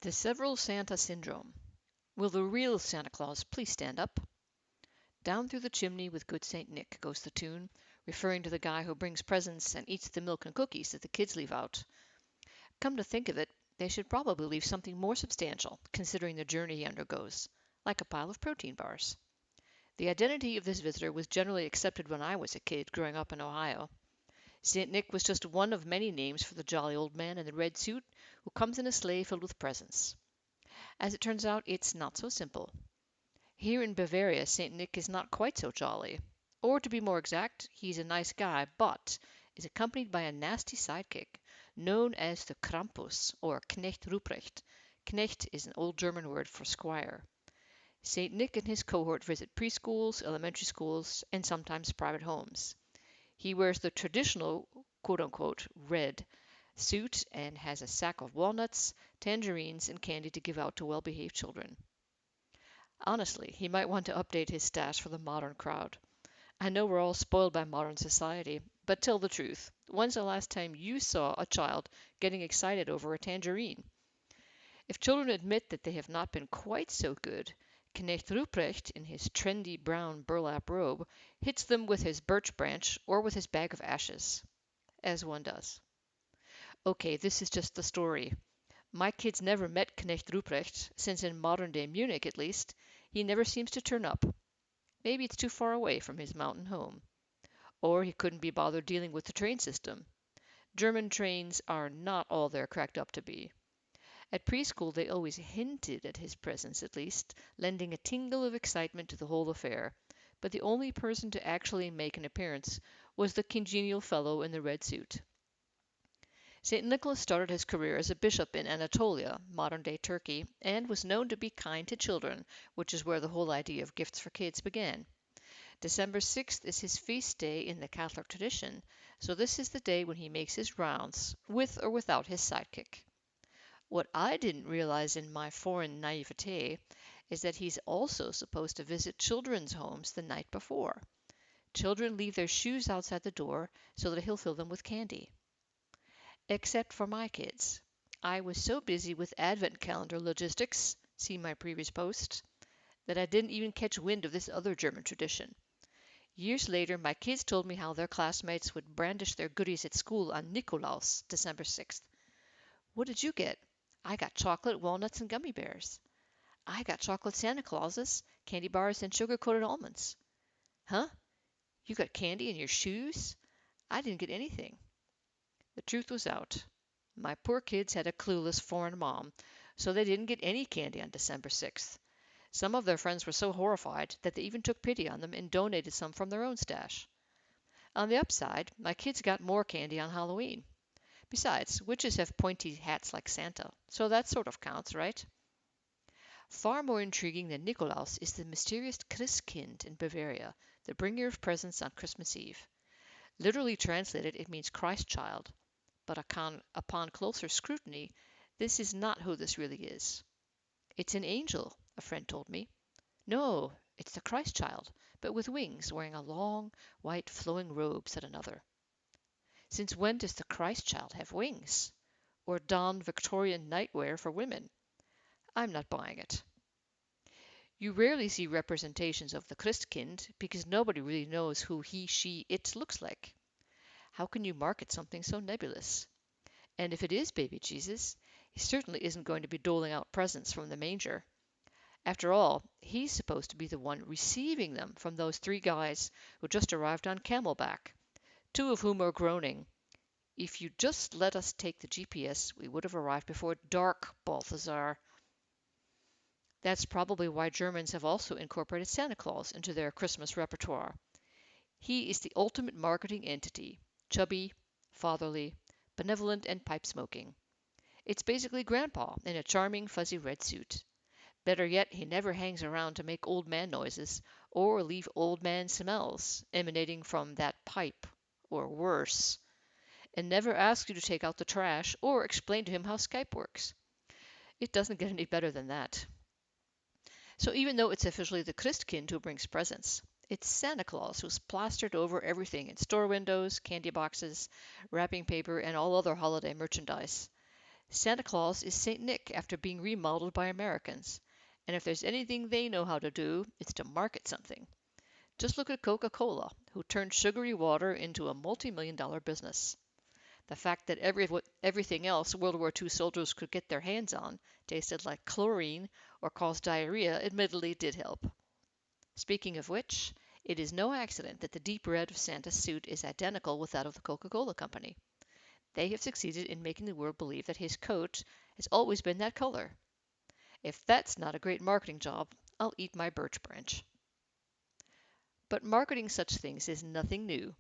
The Several Santa Syndrome. Will the real Santa Claus please stand up? Down through the chimney with good St. Nick goes the tune, referring to the guy who brings presents and eats the milk and cookies that the kids leave out. Come to think of it, they should probably leave something more substantial, considering the journey he undergoes, like a pile of protein bars. The identity of this visitor was generally accepted when I was a kid growing up in Ohio. St. Nick was just one of many names for the jolly old man in the red suit who comes in a sleigh filled with presents. As it turns out, it's not so simple. Here in Bavaria, St. Nick is not quite so jolly. Or to be more exact, he's a nice guy, but is accompanied by a nasty sidekick, known as the Krampus, or Knecht Ruprecht. Knecht is an old German word for squire. St. Nick and his cohort visit preschools, elementary schools, and sometimes private homes. He wears the traditional quote-unquote red suit and has a sack of walnuts, tangerines, and candy to give out to well-behaved children. Honestly, he might want to update his stash for the modern crowd. I know we're all spoiled by modern society, but tell the truth. When's the last time you saw a child getting excited over a tangerine? If children admit that they have not been quite so good, Knecht Ruprecht, in his trendy brown burlap robe, hits them with his birch branch or with his bag of ashes, as one does. Okay, this is just the story. My kids never met Knecht Ruprecht, since in modern-day Munich, at least, he never seems to turn up. Maybe it's too far away from his mountain home. Or he couldn't be bothered dealing with the train system. German trains are not all they're cracked up to be. At preschool they always hinted at his presence, at least, lending a tingle of excitement to the whole affair, but the only person to actually make an appearance was the congenial fellow in the red suit. St. Nicholas started his career as a bishop in Anatolia, modern-day Turkey, and was known to be kind to children, which is where the whole idea of gifts for kids began. December 6th is his feast day in the Catholic tradition, so this is the day when he makes his rounds, with or without his sidekick. What I didn't realize in my foreign naivete is that he's also supposed to visit children's homes the night before. Children leave their shoes outside the door so that he'll fill them with candy. Except for my kids. I was so busy with advent calendar logistics, see my previous post, that I didn't even catch wind of this other German tradition. Years later, my kids told me how their classmates would brandish their goodies at school on Nikolaus, December 6th. What did you get? I got chocolate, walnuts, and gummy bears. I got chocolate Santa Clauses, candy bars, and sugar-coated almonds. Huh? You got candy in your shoes? I didn't get anything. The truth was out. My poor kids had a clueless foreign mom, so they didn't get any candy on December 6th. Some of their friends were so horrified that they even took pity on them and donated some from their own stash. On the upside, my kids got more candy on Halloween. Besides, witches have pointy hats like Santa, so that sort of counts, right? Far more intriguing than Nikolaus is the mysterious Christkind in Bavaria, the bringer of presents on Christmas Eve. Literally translated, it means Christchild, but upon closer scrutiny, this is not who this really is. It's an angel, a friend told me. No, it's the Christchild, but with wings, wearing a long, white, flowing robe, said another. Since when does the Christchild have wings? Or don Victorian nightwear for women? I'm not buying it. You rarely see representations of the Christkind because nobody really knows who he, she, it looks like. How can you market something so nebulous? And if it is baby Jesus, he certainly isn't going to be doling out presents from the manger. After all, he's supposed to be the one receiving them from those three guys who just arrived on camelback, two of whom are groaning. If you'd just let us take the GPS, we would have arrived before dark, Balthazar. That's probably why Germans have also incorporated Santa Claus into their Christmas repertoire. He is the ultimate marketing entity, chubby, fatherly, benevolent, and pipe-smoking. It's basically Grandpa in a charming fuzzy red suit. Better yet, he never hangs around to make old man noises or leave old man smells emanating from that pipe, or worse, and never asks you to take out the trash or explain to him how Skype works. It doesn't get any better than that. So even though it's officially the Christkind who brings presents, it's Santa Claus who's plastered over everything in store windows, candy boxes, wrapping paper, and all other holiday merchandise. Santa Claus is St. Nick after being remodeled by Americans. And if there's anything they know how to do, it's to market something. Just look at Coca-Cola, who turned sugary water into a multi-million-dollar business. The fact that everything else World War II soldiers could get their hands on tasted like chlorine or caused diarrhea admittedly did help. Speaking of which, it is no accident that the deep red of Santa's suit is identical with that of the Coca-Cola Company. They have succeeded in making the world believe that his coat has always been that color. If that's not a great marketing job, I'll eat my birch branch. But marketing such things is nothing new.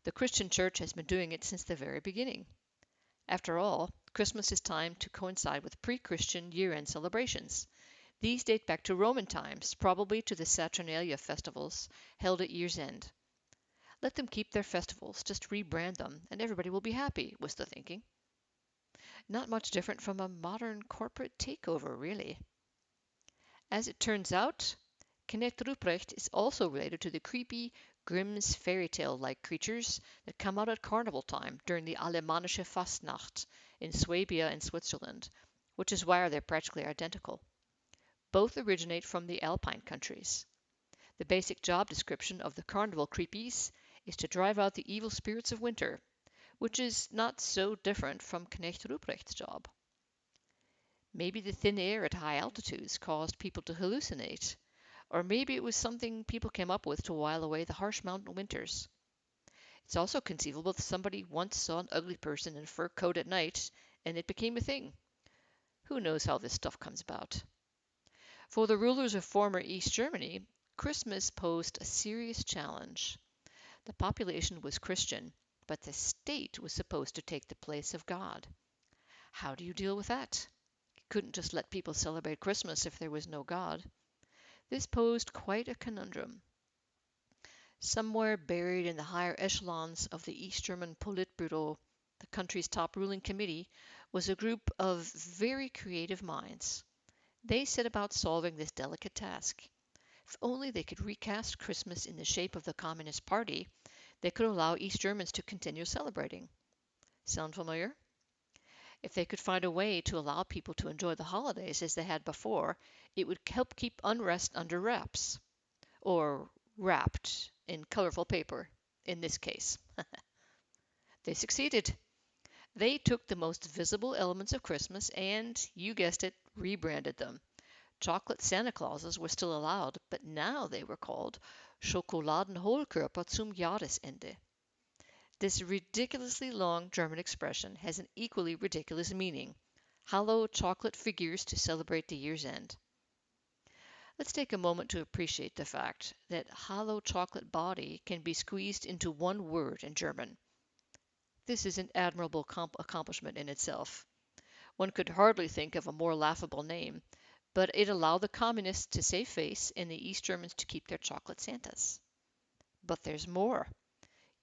The Christian church has been doing it since the very beginning. After all, Christmas is timed to coincide with pre-Christian year-end celebrations. These date back to Roman times, probably to the Saturnalia festivals held at year's end. Let them keep their festivals, just rebrand them, and everybody will be happy, was the thinking. Not much different from a modern corporate takeover, really. As it turns out, Knecht Ruprecht is also related to the creepy Grimm's fairy tale-like creatures that come out at carnival time during the Alemannische Fastnacht in Swabia and Switzerland, which is why they're practically identical. Both originate from the Alpine countries. The basic job description of the carnival creepies is to drive out the evil spirits of winter, which is not so different from Knecht Ruprecht's job. Maybe the thin air at high altitudes caused people to hallucinate, or maybe it was something people came up with to while away the harsh mountain winters. It's also conceivable that somebody once saw an ugly person in a fur coat at night, and it became a thing. Who knows how this stuff comes about? For the rulers of former East Germany, Christmas posed a serious challenge. The population was Christian, but the state was supposed to take the place of God. How do you deal with that? You couldn't just let people celebrate Christmas if there was no God. This posed quite a conundrum. Somewhere buried in the higher echelons of the East German Politburo, the country's top ruling committee, was a group of very creative minds. They set about solving this delicate task. If only they could recast Christmas in the shape of the Communist Party, they could allow East Germans to continue celebrating. Sound familiar? If they could find a way to allow people to enjoy the holidays as they had before, it would help keep unrest under wraps. Or wrapped in colorful paper, in this case. They succeeded. They took the most visible elements of Christmas and, you guessed it, rebranded them. Chocolate Santa Clauses were still allowed, but now they were called Schokoladenhohlkörper zum Jahresende. This ridiculously long German expression has an equally ridiculous meaning: hollow chocolate figures to celebrate the year's end. Let's take a moment to appreciate the fact that hollow chocolate body can be squeezed into one word in German. This is an admirable accomplishment in itself. One could hardly think of a more laughable name, but it allowed the communists to save face and the East Germans to keep their chocolate Santas. But there's more.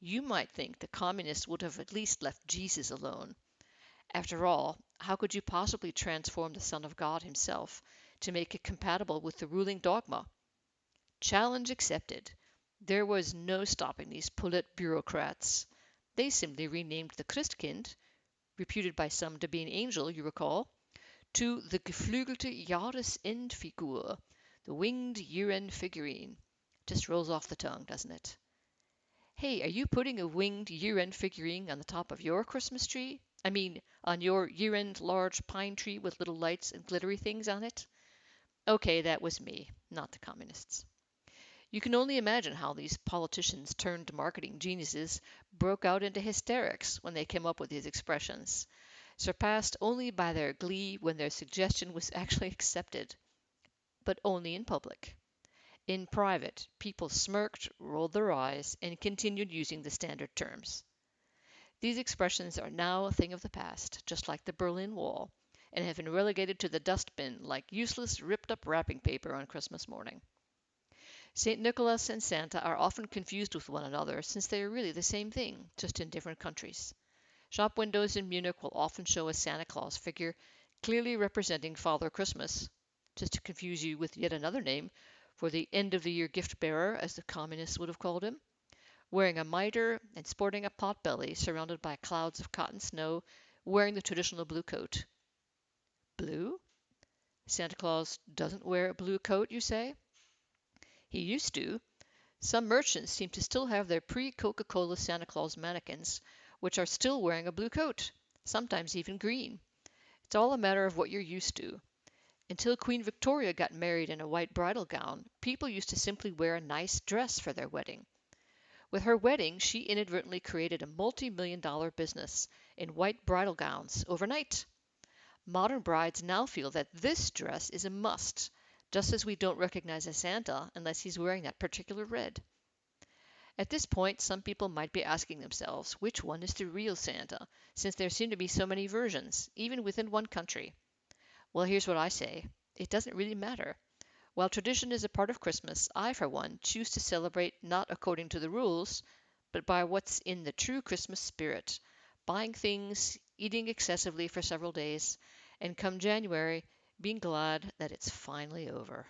You might think the communists would have at least left Jesus alone. After all, how could you possibly transform the Son of God himself to make it compatible with the ruling dogma? Challenge accepted. There was no stopping these Politbureaucrats. They simply renamed the Christkind, reputed by some to be an angel, you recall, to the geflügelte Jahresendfigur, the winged year-end figurine. Just rolls off the tongue, doesn't it? Hey, are you putting a winged year-end figurine on the top of your Christmas tree? I mean, on your year-end large pine tree with little lights and glittery things on it? Okay, that was me, not the communists. You can only imagine how these politicians turned marketing geniuses broke out into hysterics when they came up with these expressions, surpassed only by their glee when their suggestion was actually accepted, but only in public. In private, people smirked, rolled their eyes, and continued using the standard terms. These expressions are now a thing of the past, just like the Berlin Wall, and have been relegated to the dustbin like useless, ripped-up wrapping paper on Christmas morning. St. Nicholas and Santa are often confused with one another since they are really the same thing, just in different countries. Shop windows in Munich will often show a Santa Claus figure clearly representing Father Christmas, just to confuse you with yet another name for the end-of-the-year gift-bearer, as the communists would have called him, wearing a mitre and sporting a pot-belly surrounded by clouds of cotton snow, wearing the traditional blue coat. Blue? Santa Claus doesn't wear a blue coat, you say? He used to. Some merchants seem to still have their pre-Coca-Cola Santa Claus mannequins, which are still wearing a blue coat, sometimes even green. It's all a matter of what you're used to. Until Queen Victoria got married in a white bridal gown, people used to simply wear a nice dress for their wedding. With her wedding, she inadvertently created a multi-million-dollar business in white bridal gowns overnight. Modern brides now feel that this dress is a must, just as we don't recognize a Santa unless he's wearing that particular red. At this point, some people might be asking themselves which one is the real Santa, since there seem to be so many versions, even within one country. Well, here's what I say. It doesn't really matter. While tradition is a part of Christmas, I, for one, choose to celebrate not according to the rules, but by what's in the true Christmas spirit, buying things, eating excessively for several days, and come January, being glad that it's finally over.